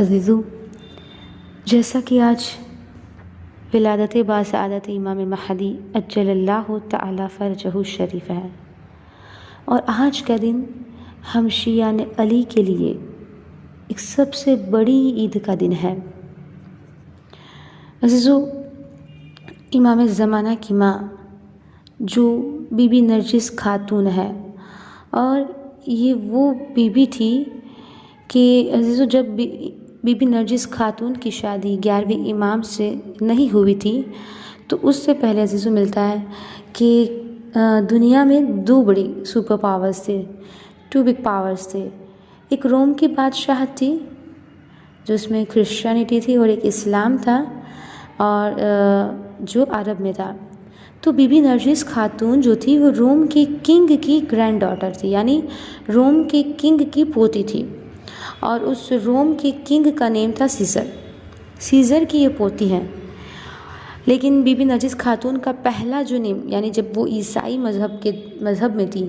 عزیزو، جیسا کہ آج ولادت باسعادت امام مہدی عجل اللہ تعالی فرجہ الشریف ہے، اور آج کا دن ہم شیعان علی کے لیے ایک سب سے بڑی عید کا دن ہے۔ عزیزو، امام زمانہ کی ماں جو بی بی نرجس خاتون ہے، اور یہ وہ بی بی تھی کہ عزیزو جب بی بی نرجس خاتون کی شادی 11ویں امام سے نہیں ہوئی تھی، تو اس سے پہلے عزیزو ملتا ہے کہ دنیا میں دو بڑی سپر پاورز تھے، 2 بگ پاورز تھے۔ ایک روم کی بادشاہت تھی جس میں کرسچینٹی تھی، اور ایک اسلام تھا اور جو عرب میں تھا۔ تو بی بی نرجس خاتون جو تھی وہ روم کے کنگ کی گرینڈ ڈاٹر تھی، یعنی روم کے کنگ کی پوتی تھی، اور اس روم کے کنگ کا نیم تھا سیزر کی یہ پوتی ہیں۔ لیکن بی بی نرجس خاتون کا پہلا جو نیم، یعنی جب وہ عیسائی مذہب میں تھی،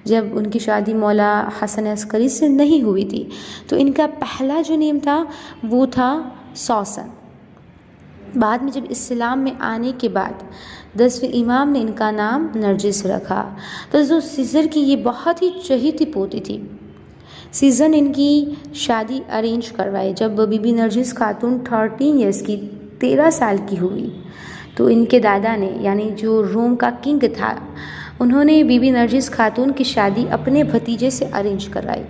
جب ان کی شادی مولا حسن عسکری سے نہیں ہوئی تھی، تو ان کا پہلا جو نیم تھا وہ تھا سوسن۔ بعد میں جب اسلام میں آنے کے بعد 10ویں امام نے ان کا نام نرجس رکھا۔ تو جو سیزر کی یہ بہت ہی چہیتی پوتی تھی، سیزر نے ان کی شادی ارینج کروائی۔ جب بی بی نرجس خاتون 13 ایئرس کی 13 سال کی ہوئی، تو ان کے دادا نے، یعنی جو روم کا کنگ تھا، انہوں نے بی بی نرجس خاتون کی شادی اپنے بھتیجے سے ارینج کروائی۔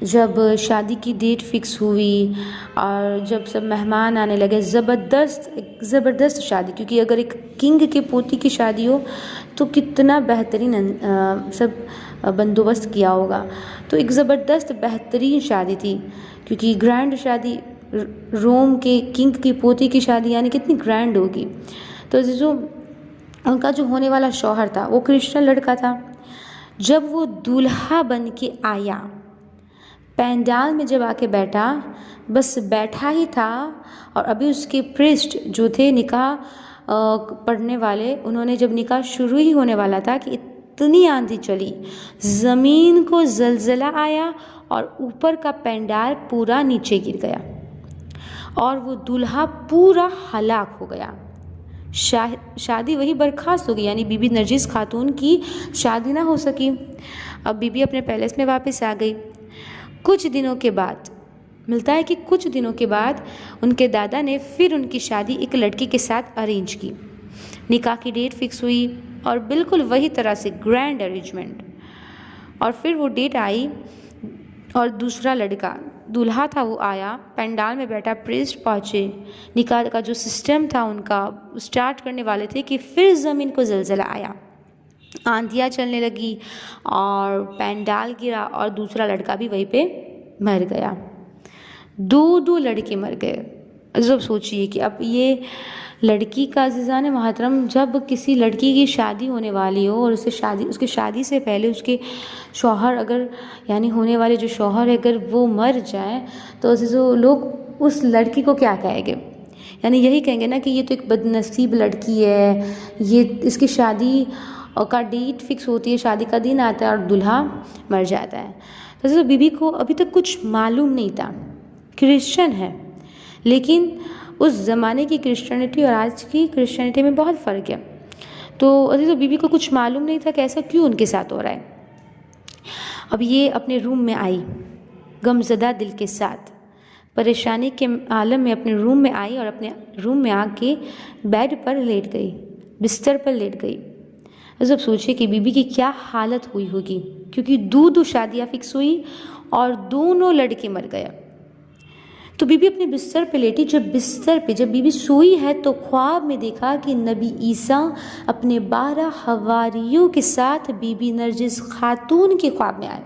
جب شادی کی ڈیٹ فکس ہوئی اور جب سب مہمان آنے لگے، زبردست شادی، کیونکہ اگر ایک کنگ کے پوتی کی شادی ہو تو کتنا بہترین سب بندوبست کیا ہوگا۔ تو ایک زبردست بہترین شادی تھی، کیونکہ گرینڈ شادی، روم کے کنگ کی پوتی کی شادی یعنی کتنی گرینڈ ہوگی۔ تو عزیزو، ان کا جو ہونے والا شوہر تھا وہ کرسچن لڑکا تھا۔ جب وہ دولہا بن کے آیا، پینڈال میں جب آ کے بیٹھا، بس بیٹھا ہی تھا، اور ابھی اس کے پریسٹ جو تھے نکاح پڑھنے والے، انہوں نے جب نکاح شروع ہی ہونے والا تھا کہ اتنی آندھی چلی، زمین کو زلزلہ آیا اور اوپر کا پینڈال پورا نیچے گر گیا، اور وہ دولہا پورا ہلاک ہو گیا۔ شادی وہی برخاست ہو گئی، یعنی بی بی نرجس خاتون کی شادی نہ ہو سکی۔ اب بی بی اپنے پیلس میں واپس آ گئی۔ کچھ دنوں کے بعد ملتا ہے کہ کچھ دنوں کے بعد ان کے دادا نے پھر ان کی شادی ایک لڑکی کے ساتھ ارینج کی۔ نکاح کی ڈیٹ فکس ہوئی، اور بالکل وہی طرح سے گرینڈ ارینجمنٹ، اور پھر وہ ڈیٹ آئی اور دوسرا لڑکا دولہا تھا وہ آیا، پینڈال میں بیٹھا، پریسٹ پہنچے، نکاح کا جو سسٹم تھا ان کا اسٹارٹ کرنے والے تھے کہ پھر زمین کو زلزلہ آیا، آندھیاں چلنے لگی اور پینڈال گرا، اور دوسرا لڑکا بھی وہیں پہ مر گیا۔ دو لڑکے مر گئے۔ اب سوچئے کہ اب یہ لڑکی کا، عزیزان محترم، جب کسی لڑکی کی شادی ہونے والی ہو اور اس کی شادی سے پہلے اس کے شوہر، اگر یعنی ہونے والے جو شوہر ہے، اگر وہ مر جائے تو عزیزو لوگ اس لڑکی کو کیا کہیں گے؟ یعنی یہی کہیں گے نا کہ یہ تو ایک بد نصیب لڑکی ہے، یہ اس کی شادی کا ڈیٹ فکس ہوتی ہے، شادی کا دن آتا ہے اور دولہا مر جاتا ہے۔ تو عزیزو بی بی کو ابھی تک کچھ معلوم نہیں تھا، کرسچن ہے، لیکن اس زمانے کی کرسچینٹی اور آج کی کرسچینٹی میں بہت فرق ہے۔ تو عزیزو بی بی کو کچھ معلوم نہیں تھا کہ ایسا کیوں ان کے ساتھ ہو رہا ہے۔ اب یہ اپنے روم میں آئی، غمزدہ دل کے ساتھ، پریشانی کے عالم میں اپنے روم میں آئی، اور اپنے روم میں آ کے بیڈ پر لیٹ گئی، بستر پر لیٹ گئی۔ عزیزو سوچئے کہ بی بی کی کیا حالت ہوئی ہوگی، کیونکہ دو شادیاں فکس ہوئی اور دونوں لڑکے مر گئے۔ تو بی بی اپنے بستر پہ لیٹی۔ جب بی بی سوئی ہے تو خواب میں دیکھا کہ نبی عیسیٰ اپنے 12 حواریوں کے ساتھ بی بی نرجس خاتون کے خواب میں آئے۔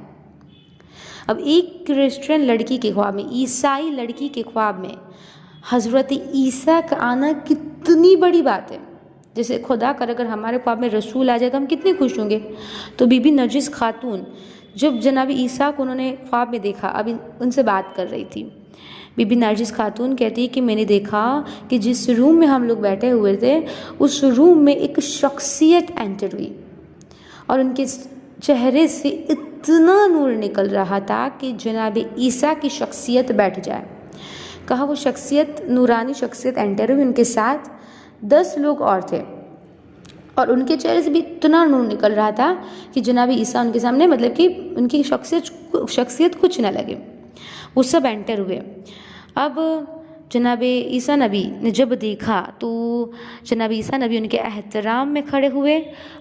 اب ایک کرسچن لڑکی کے خواب میں، عیسائی لڑکی کے خواب میں حضرت عیسیٰ کا آنا کتنی بڑی بات ہے۔ جیسے خدا کر اگر ہمارے خواب میں رسول آ جائے تو ہم کتنے خوش ہوں گے۔ تو بی بی نرجس خاتون جب جناب عیسیٰ کو انہوں نے خواب میں دیکھا، ابھی ان سے بات کر رہی تھی، بی بی نرجس خاتون کہتی ہے کہ میں نے دیکھا کہ جس روم میں ہم لوگ بیٹھے ہوئے تھے، اس روم میں ایک شخصیت انٹر ہوئی، اور ان کے چہرے سے اتنا نور نکل رہا تھا کہ جناب عیسیٰ کی شخصیت بیٹھ جائے. کہا وہ شخصیت نورانی شخصیت انٹر ہوئی، ان کے ساتھ 10 لوگ اور تھے اور ان کے چہرے سے بھی اتنا نور نکل رہا تھا کہ جناب عیسیٰ ان کے سامنے مطلب کہ ان کی شخصیت کچھ نہ لگے. وہ سب انٹر ہوئے. اب جناب عیسیٰ نبی نے جب دیکھا تو جناب عیسیٰ نبی ان کے احترام میں کھڑے ہوئے،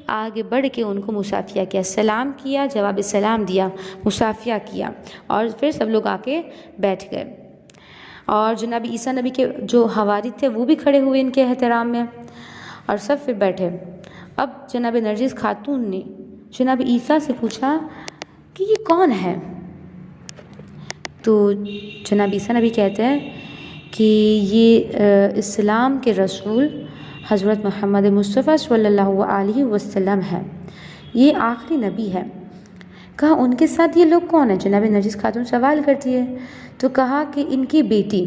آگے بڑھ کے ان کو مصافحہ کیا، سلام کیا، جواب سلام دیا، مصافحہ کیا اور پھر سب لوگ آ کے بیٹھ گئے. اور جناب عیسیٰ نبی کے جو حواری تھے وہ بھی کھڑے ہوئے ان کے احترام میں اور سب پھر بیٹھے. اب جناب نرجس خاتون نے جناب عیسیٰ سے پوچھا کہ یہ کون ہے؟ تو جناب عیسیٰ نبی کہتے ہیں کہ یہ اسلام کے رسول حضرت محمد مصطفیٰ صلی اللہ علیہ وسلم ہے، یہ آخری نبی ہے. کہا ان کے ساتھ یہ لوگ کون ہیں؟ جناب نرجس خاتون سوال کرتی ہے. تو کہا کہ ان کی بیٹی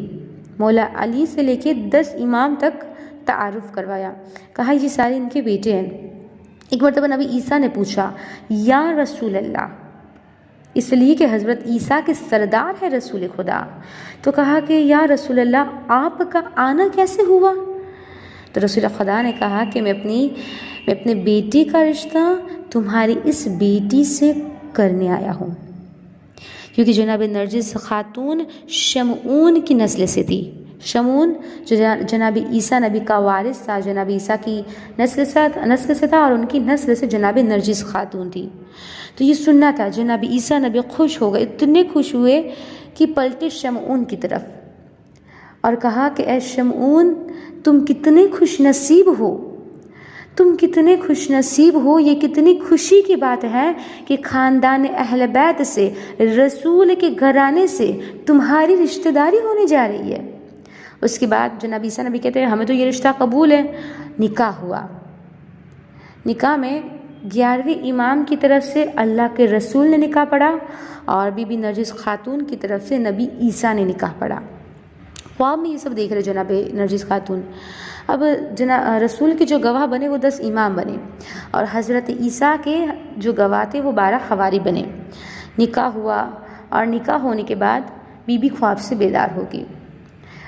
مولا علی سے لے کے 10 امام تک تعارف کروایا. کہا یہ سارے ان کے بیٹے ہیں. ایک مرتبہ نبی عیسیٰ نے پوچھا یا رسول اللہ، اس لیے کہ حضرت عیسیٰ کے سردار ہے رسول خدا. تو کہا کہ یا رسول اللہ آپ کا آنا کیسے ہوا؟ تو رسول خدا نے کہا کہ میں اپنے بیٹی کا رشتہ تمہاری اس بیٹی سے کرنے آیا ہوں، کیونکہ جناب نرجس خاتون شمعون کی نسل سے تھی. شمعون جو جناب عیسیٰ نبی کا وارث تھا، جناب عیسیٰ کی نسل سے تھا اور ان کی نسل سے جناب نرجس خاتون تھی. تو یہ سننا تھا. جناب عیسیٰ نبی خوش ہو گئے، اتنے خوش ہوئے کہ پلٹے شمعون کی طرف اور کہا کہ اے شمعون تم کتنے خوش نصیب ہو، تم کتنے خوش نصیب ہو، یہ کتنی خوشی کی بات ہے کہ خاندان اہل بیت سے، رسول کے گھرانے سے تمہاری رشتہ داری ہونے جا رہی ہے. اس کے بعد جناب عیسیٰ نبی کہتے ہیں ہمیں تو یہ رشتہ قبول ہے. نکاح ہوا. نکاح میں 11ویں امام کی طرف سے اللہ کے رسول نے نکاح پڑھا اور بی بی نرجس خاتون کی طرف سے نبی عیسیٰ نے نکاح پڑھا. خواب میں یہ سب دیکھ رہے جناب نرجس خاتون. اب رسول کے جو گواہ بنے وہ 10 امام بنے اور حضرت عیسیٰ کے جو گواہ تھے وہ 12 حواری بنے. نکاح ہوا اور نکاح ہونے کے بعد بی بی خواب سے بیدار ہوگی.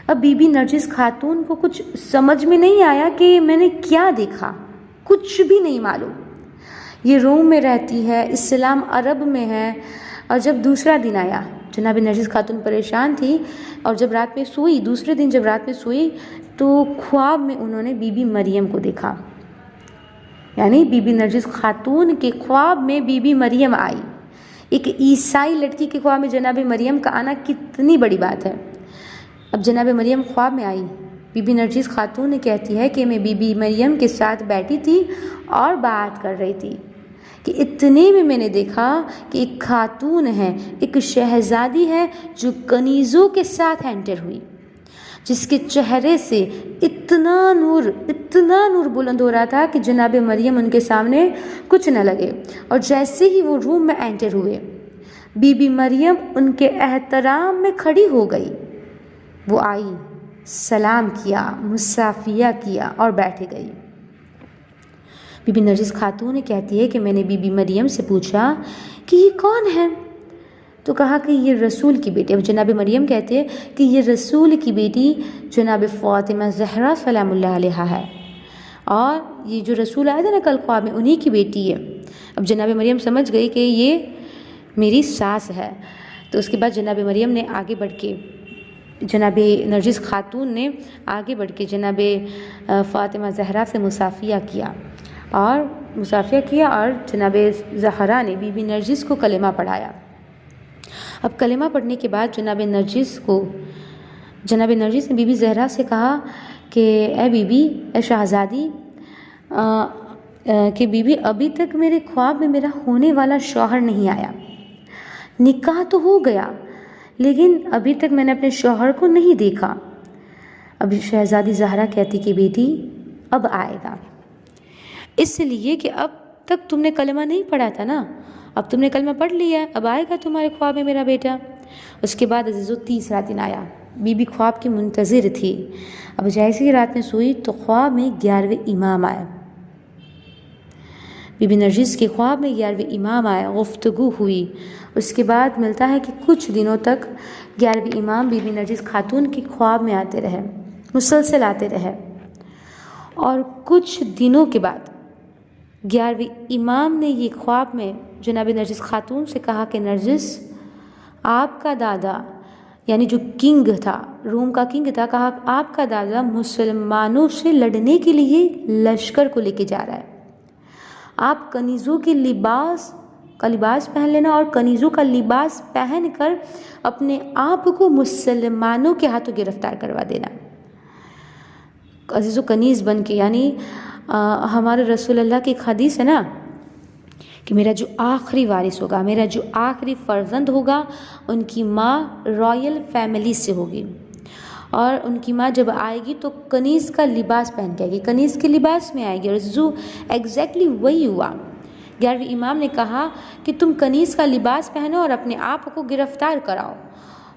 اب بی بی نرجس خاتون کو کچھ سمجھ میں نہیں آیا کہ میں نے کیا دیکھا، کچھ بھی نہیں معلوم. یہ روم میں رہتی ہے، اسلام عرب میں ہے. اور جب دوسرا دن آیا جناب نرجس خاتون پریشان تھی اور جب رات میں سوئی، دوسرے دن جب رات میں سوئی تو خواب میں انہوں نے بی بی مریم کو دیکھا. یعنی بی بی نرجس خاتون کے خواب میں بی بی مریم آئی. ایک عیسائی لڑکی کے خواب میں جناب مریم کا آنا کتنی بڑی بات ہے. اب جناب مریم خواب میں آئی. بی بی نرجس خاتون نے کہتی ہے کہ میں بی بی مریم کے ساتھ بیٹھی تھی اور بات کر رہی تھی کہ اتنے میں نے دیکھا کہ ایک خاتون ہے، ایک شہزادی ہے جو کنیزوں کے ساتھ انٹر ہوئی، جس کے چہرے سے اتنا نور بلند ہو رہا تھا کہ جناب مریم ان کے سامنے کچھ نہ لگے. اور جیسے ہی وہ روم میں انٹر ہوئے بی بی مریم ان کے احترام میں کھڑی ہو گئی. وہ آئی، سلام کیا، مصافحہ کیا اور بیٹھ گئی. بی بی نرجس خاتون کہتی ہے کہ میں نے بی بی مریم سے پوچھا کہ یہ کون ہے؟ تو کہا کہ یہ رسول کی بیٹی. اب جناب مریم کہتے ہیں کہ یہ رسول کی بیٹی جناب فاطمہ زہرا سلام اللہ علیہا ہے اور یہ جو رسول آئے تھے نا کل خواب میں انہی کی بیٹی ہے. اب جناب مریم سمجھ گئی کہ یہ میری ساس ہے. تو اس کے بعد جناب مریم نے آگے بڑھ کے جناب نرجس خاتون نے آگے بڑھ کے جناب فاطمہ زہرا سے مصافحہ کیا اور جناب زہرا نے بی بی نرجس کو کلمہ پڑھایا. اب کلمہ پڑھنے کے بعد جناب نرجس نے بی بی زہرا سے کہا کہ اے بی بی، اے شہزادی، کہ بی بی ابھی تک میرے خواب میں میرا ہونے والا شوہر نہیں آیا. نکاح تو ہو گیا لیکن ابھی تک میں نے اپنے شوہر کو نہیں دیکھا. اب شہزادی زہرا کہتی کہ بیٹی اب آئے گا، اس لیے کہ اب تک تم نے کلمہ نہیں پڑھا تھا نا، اب تم نے کلمہ پڑھ لیا ہے، اب آئے گا تمہارے خواب میں میرا بیٹا. اس کے بعد عزیزو تیسرا دن آیا. بی بی خواب کی منتظر تھی. اب جیسے ہی رات میں سوئی تو خواب میں 11ویں امام آئے. بی بی نرجس کے خواب میں 11ویں امام آئے، گفتگو ہوئی. اس کے بعد ملتا ہے کہ کچھ دنوں تک 11ویں امام بی بی نرجس خاتون کے خواب میں آتے رہے، مسلسل آتے رہے. اور کچھ دنوں کے بعد 11ویں امام نے یہ خواب میں جناب نرجس خاتون سے کہا کہ نرجس، آپ کا دادا یعنی جو کنگ تھا، روم کا کنگ تھا، کہا آپ کا دادا مسلمانوں سے لڑنے کے لیے لشکر کو لے کے جا رہا ہے. آپ کنیزوں کے لباس پہن لینا اور کنیزوں کا لباس پہن کر اپنے آپ کو مسلمانوں کے ہاتھوں گرفتار کروا دینا. عزیز و کنیز بن کے، یعنی ہمارے رسول اللہ کی ایک حدیث ہے نا کہ میرا جو آخری وارث ہوگا، میرا جو آخری فرزند ہوگا، ان کی ماں رائل فیملی سے ہوگی، اور ان کی ماں جب آئے گی تو کنیز کا لباس پہن کے آئے گی، کنیز کے لباس میں آئے گی. اور جو ایگزیکٹلی وہی ہوا. 11ویں امام نے کہا کہ تم کنیز کا لباس پہنو اور اپنے آپ کو گرفتار کراؤ.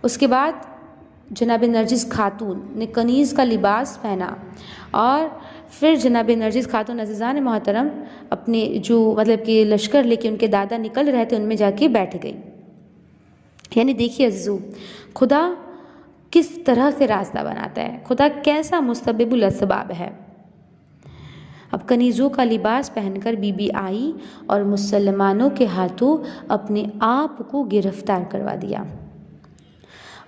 اس کے بعد جناب نرجس خاتون نے کنیز کا لباس پہنا، اور پھر جناب نرجس خاتون عزیزان محترم اپنے جو مطلب کہ لشکر لے کے ان کے دادا نکل رہے تھے ان میں جا کے بیٹھ گئی. یعنی دیکھیے عزیزو، خدا کس طرح سے راستہ بناتا ہے، خدا کیسا مسبب الاسباب ہے. اب کنیزوں کا لباس پہن کر بی بی آئی اور مسلمانوں کے ہاتھوں اپنے آپ کو گرفتار کروا دیا.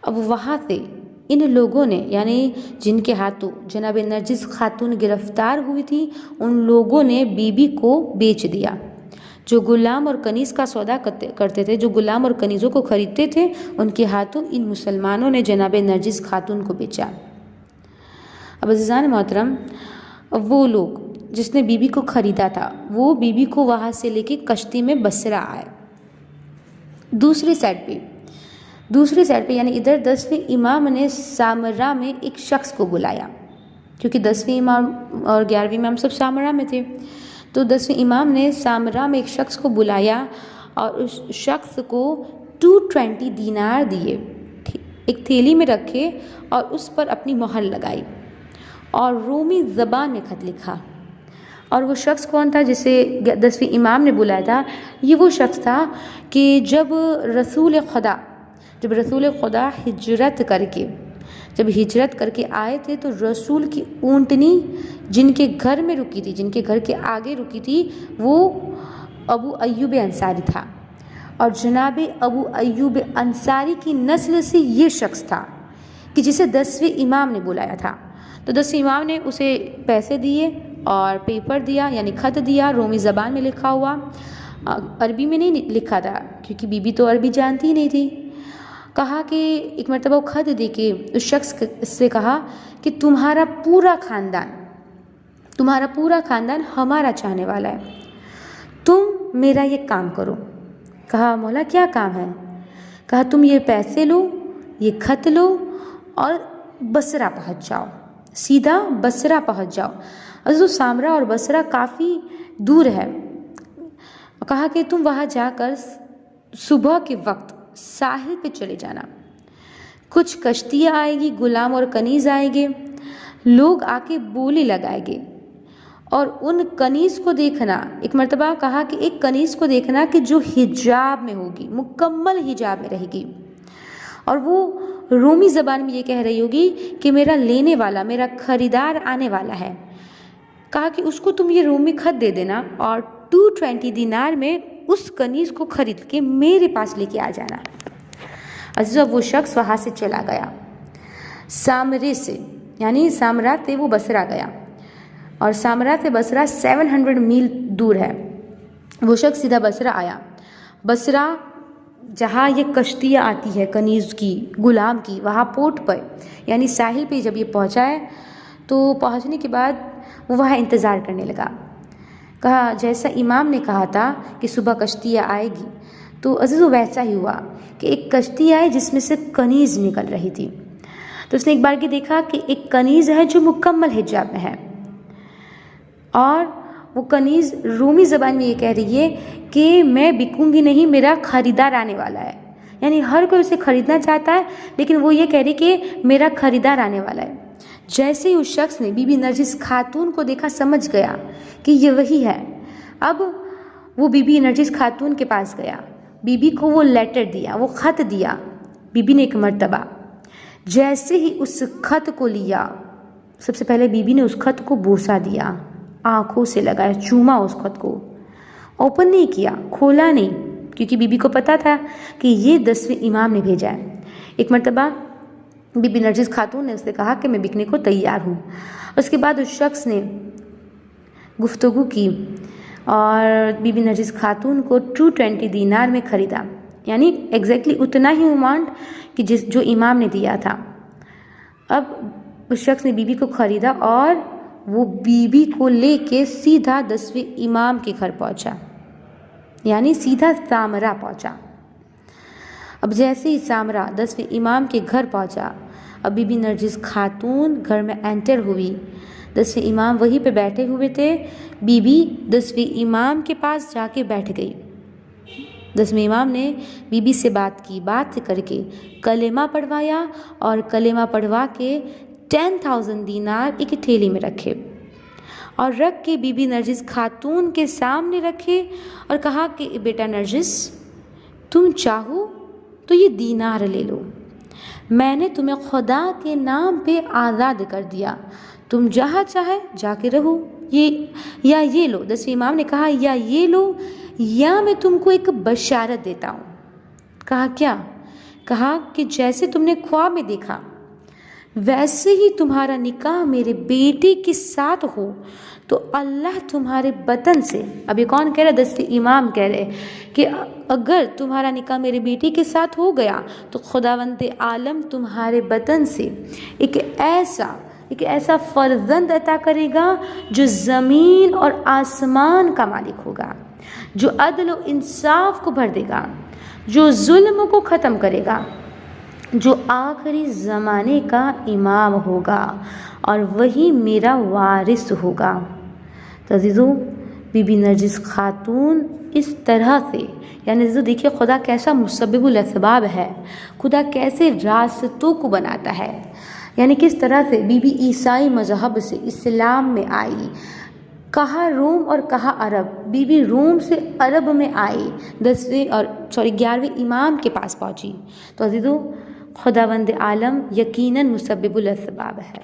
اب وہاں سے ان لوگوں نے، یعنی جن کے ہاتھوں جناب نرجس خاتون گرفتار ہوئی تھی، ان لوگوں نے بی بی کو بیچ دیا. جو غلام اور کنیز کا سودا کرتے تھے، جو غلام اور کنیزوں کو خریدتے تھے، ان کے ہاتھوں ان مسلمانوں نے جناب نرجس خاتون کو بیچا. اب عزیزان محترم، وہ لوگ جس نے بی بی کو خریدا تھا، وہ بی بی کو وہاں سے لے کے کشتی میں بصرہ آئے. دوسری سائڈ پہ یعنی ادھر 10ویں امام نے سامرا میں ایک شخص کو بلایا، کیونکہ 10ویں امام اور 11ویں امام سب سامرا میں تھے. تو 10ویں امام نے سامرا میں ایک شخص کو بلایا اور اس شخص کو 220 دینار دیے، ایک تھیلی میں رکھے اور اس پر اپنی مہر لگائی اور رومی زبان میں خط لکھا. اور وہ شخص کون تھا جسے 10ویں امام نے بلایا تھا؟ یہ وہ شخص تھا کہ جب رسول خدا ہجرت کر کے آئے تھے تو رسول کی اونٹنی جن کے گھر میں رکی تھی، جن کے گھر کے آگے رکی تھی، وہ ابو ایوب انصاری تھا. اور جناب ابو ایوب انصاری کی نسل سے یہ شخص تھا کہ جسے 10ویں امام نے بلایا تھا. تو 10ویں امام نے اسے پیسے دیے اور پیپر دیا، یعنی خط دیا، رومی زبان میں لکھا ہوا، عربی میں نہیں لکھا تھا کیونکہ بی بی تو عربی جانتی ہی نہیں تھی. کہا کہ ایک مرتبہ وہ خط دے کے اس شخص سے کہا کہ تمہارا پورا خاندان ہمارا چاہنے والا ہے، تم میرا یہ کام کرو. کہا مولا کیا کام ہے؟ کہا تم یہ پیسے لو، یہ خط لو اور بصرہ پہنچ جاؤ، سیدھا بصرہ پہنچ جاؤ. عزیزو، سامرا اور بصرہ کافی دور ہے. کہا کہ تم وہاں جا کر صبح کے وقت ساحل پہ چلے جانا، کچھ کشتیاں آئے گی، غلام اور کنیز آئیں گے، لوگ آ کے بولی لگائیں گے، اور ان کنیز کو دیکھنا. ایک مرتبہ کہا کہ ایک کنیز کو دیکھنا کہ جو حجاب میں ہوگی، مکمل حجاب میں رہے گی، اور وہ رومی زبان میں یہ کہہ رہی ہوگی کہ میرا لینے والا، میرا خریدار آنے والا ہے. کہا کہ اس کو تم یہ رومی خط دے دینا اور 220 دینار میں اس کنیز کو خرید کے میرے پاس لے کے آ جانا. عزیزو، وہ شخص وہاں سے چلا گیا، سامرے سے، یعنی سامرا سے وہ بصرہ گیا، اور سامرا سے بصرہ 700 میل دور ہے. وہ شخص سیدھا بصرہ آیا. بصرہ جہاں یہ کشتیاں آتی ہے کنیز کی، غلام کی، وہاں پورٹ پر یعنی ساحل پہ جب یہ پہنچا ہے تو پہنچنے کے بعد وہ وہاں انتظار کرنے لگا. کہا جیسا امام نے کہا تھا کہ صبح کشتیاں آئے گی، تو عزیزو ویسا ہی ہوا کہ ایک کشتی آئی جس میں سے کنیز نکل رہی تھی. تو اس نے ایک بار کی دیکھا کہ ایک کنیز ہے جو مکمل حجاب میں ہے، اور وہ کنیز رومی زبان میں یہ کہہ رہی ہے کہ میں بکوں گی نہیں، میرا خریدار آنے والا ہے. یعنی ہر کوئی اسے خریدنا چاہتا ہے، لیکن وہ یہ کہہ رہی کہ میرا خریدار آنے والا ہے. جیسے ہی اس شخص نے بی بی نرجس خاتون کو دیکھا، سمجھ گیا کہ یہ وہی ہے. اب وہ بی بی نرجس خاتون کے پاس گیا، بی بی کو وہ لیٹر دیا، وہ خط دیا۔ بی بی نے ایک مرتبہ جیسے ہی اس خط کو لیا، سب سے پہلے بی بی نے اس خط کو بوسہ دیا، آنکھوں سے لگایا، چوما اس خط کو، اوپن نہیں کیا، کھولا نہیں، کیونکہ بی بی کو پتا تھا کہ یہ 10ویں امام نے بھیجا ہے۔ ایک مرتبہ بی بی نرجس خاتون نے اس سے کہا کہ میں بکنے کو تیار ہوں۔ اس کے بعد اس شخص نے گفتگو کی اور بی بی نرجس خاتون کو 220 دینار میں خریدا، یعنی ایگزیکٹلی اتنا ہی اماؤنٹ کہ جو امام نے دیا تھا۔ اب اس شخص نے بی بی کو خریدا اور وہ بی بی کو لے کے سیدھا 10ویں امام کے گھر پہنچا، یعنی سیدھا سامرا پہنچا۔ اب جیسے ہی سامرا 10ویں امام کے گھر پہنچا، اب بی بی نرجس خاتون گھر میں انٹر ہوئی۔ 10ویں امام وہیں پہ بیٹھے ہوئے تھے، بی بی 10ویں امام کے پاس جا کے بیٹھ گئی۔ 10ویں امام نے بی بی سے بات کی، بات کر کے کلمہ پڑھوایا اور کلمہ پڑھوا کے 10,000 دینار ایک تھیلی میں رکھے اور رکھ کے بی بی نرجس خاتون کے سامنے رکھے اور کہا کہ بیٹا نرجس، تم چاہو تو یہ دینار لے لو، میں نے تمہیں خدا کے نام پہ آزاد کر دیا، تم جہاں چاہے جا کے رہو، یہ لو۔ 10ویں امام نے کہا یا یہ لو یا میں تم کو ایک بشارت دیتا ہوں۔ کہا کیا؟ کہا کہ جیسے تم نے خواب میں دیکھا ویسے ہی تمہارا نکاح میرے بیٹے کے ساتھ ہو تو اللہ تمہارے بطن سے، اب یہ کون کہہ رہا ہے؟ 10ویں امام کہہ رہے کہ اگر تمہارا نکاح میرے بیٹے کے ساتھ ہو گیا تو خداوند عالم تمہارے بطن سے ایک ایسا فرزند عطا کرے گا جو زمین اور آسمان کا مالک ہوگا، جو عدل و انصاف کو بھر دے گا، جو ظلم کو ختم کرے گا، جو آخری زمانے کا امام ہوگا اور وہی میرا وارث ہوگا۔ تو عزیزو، بی بی نرجس خاتون اس طرح سے، یعنی عزیزو دیکھیے خدا کیسا مسبب الاسباب ہے، خدا کیسے راستوں کو بناتا ہے، یعنی کس طرح سے بی بی عیسائی مذہب سے اسلام میں آئی، کہاں روم اور کہاں عرب، بی بی روم سے عرب میں آئی، 11ویں امام کے پاس پہنچی۔ تو عزیزو خداوند عالم یقیناً مسبب الاسباب ہے۔